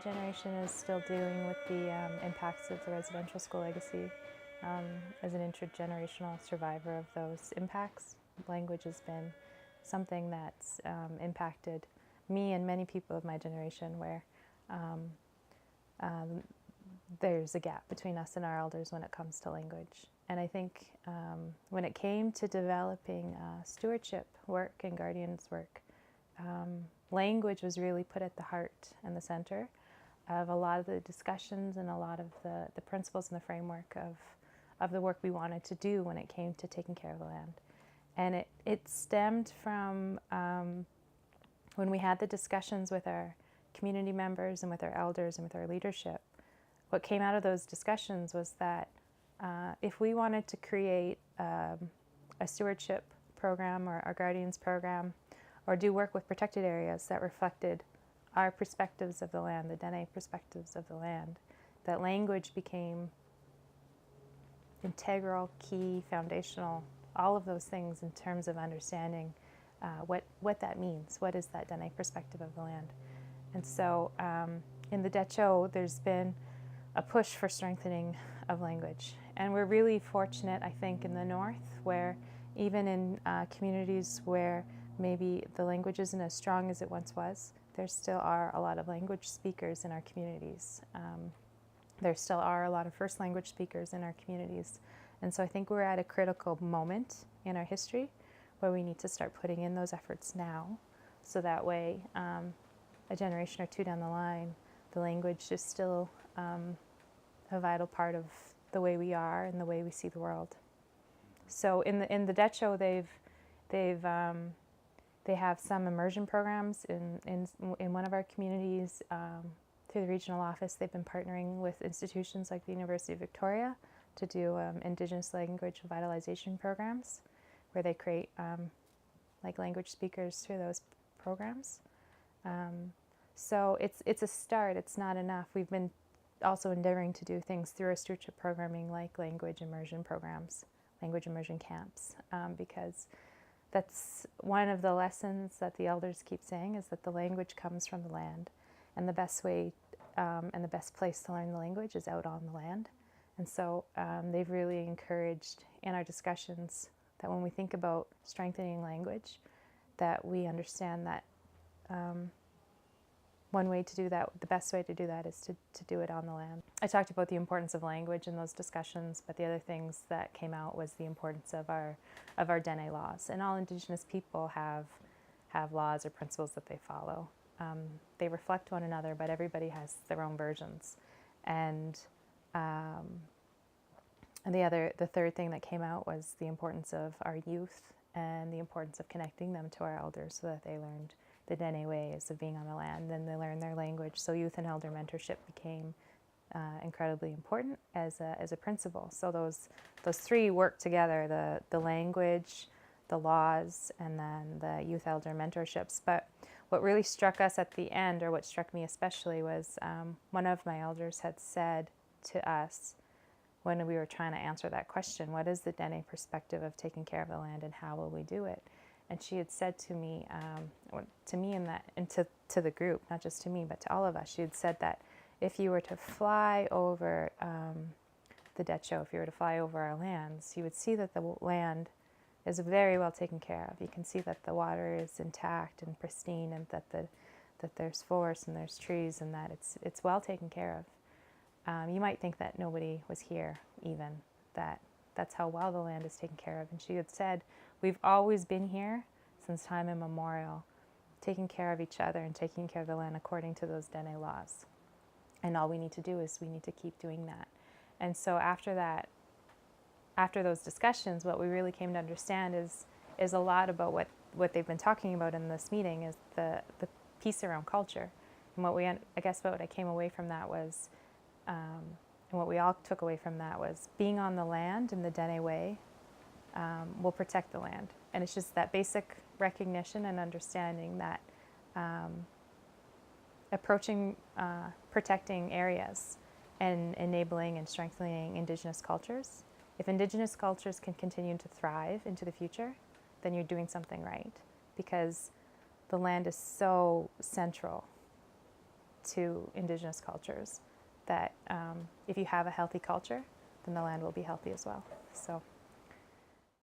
generation is still dealing with the impacts of the residential school legacy. As an intergenerational survivor of those impacts, language has been something that's impacted me and many people of my generation, where there's a gap between us and our elders when it comes to language. And I think when it came to developing stewardship work and guardians work, language was really put at the heart and the center of a lot of the discussions and a lot of the principles and the framework of the work we wanted to do when it came to taking care of the land. And it stemmed from when we had the discussions with our community members and with our elders and with our leadership. What came out of those discussions was that if we wanted to create a stewardship program or a guardians program, or do work with protected areas that reflected our perspectives of the land, the Dene perspectives of the land, that language became integral, key, foundational, all of those things in terms of understanding what that means. What is that Dene perspective of the land? And so in the Deh Cho, there's been a push for strengthening of language. And we're really fortunate, I think, in the north, where even in communities where maybe the language isn't as strong as it once was, there still are a lot of language speakers in our communities. There still are a lot of first language speakers in our communities. And so I think we're at a critical moment in our history where we need to start putting in those efforts now, so that way a generation or two down the line, the language is still a vital part of the way we are and the way we see the world. So in the Deh Cho, they have some immersion programs in one of our communities. Through the regional office, they've been partnering with institutions like the University of Victoria to do Indigenous language revitalization programs, where they create like language speakers through those programs. So it's a start. It's not enough. We've been also endeavoring to do things through our stewardship programming, like language immersion programs, language immersion camps, because that's one of the lessons that the elders keep saying, is that the language comes from the land, and the best way and the best place to learn the language is out on the land. And so they've really encouraged in our discussions that when we think about strengthening language, that we understand that one way to do that, the best way to do that, is to do it on the land. I talked about the importance of language in those discussions, but the other things that came out was the importance of our Dene laws. And all Indigenous people have laws or principles that they follow. They reflect one another, but everybody has their own versions. And the third thing that came out was the importance of our youth and the importance of connecting them to our elders, so that they learned the Dene ways of being on the land, and they learned their language. So youth and elder mentorship became incredibly important as a principle. So those three work together: the language, the laws, and then the youth elder mentorships. But what really struck us at the end, or what struck me especially, was one of my elders had said to us when we were trying to answer that question: what is the Dene perspective of taking care of the land, and how will we do it? And she had said to me, and to the group, not just to me, but to all of us, she had said that if you were to fly over the Deh Cho, if you were to fly over our lands, you would see that the land is very well taken care of. You can see that the water is intact and pristine, and that there's forests and there's trees, and that it's well taken care of. You might think that nobody was here, even, that's how well the land is taken care of. And she had said, we've always been here since time immemorial, taking care of each other and taking care of the land according to those Dene laws. And all we need to do is we need to keep doing that. And so after those discussions, what we really came to understand is a lot about what they've been talking about in this meeting, is the piece around culture. And what I came away from that was, and what we all took away from that was, being on the land in the Dene way will protect the land. And it's just that basic recognition and understanding that approaching protecting areas and enabling and strengthening Indigenous cultures. If Indigenous cultures can continue to thrive into the future, then you're doing something right, because the land is so central to Indigenous cultures, that if you have a healthy culture, then the land will be healthy as well. So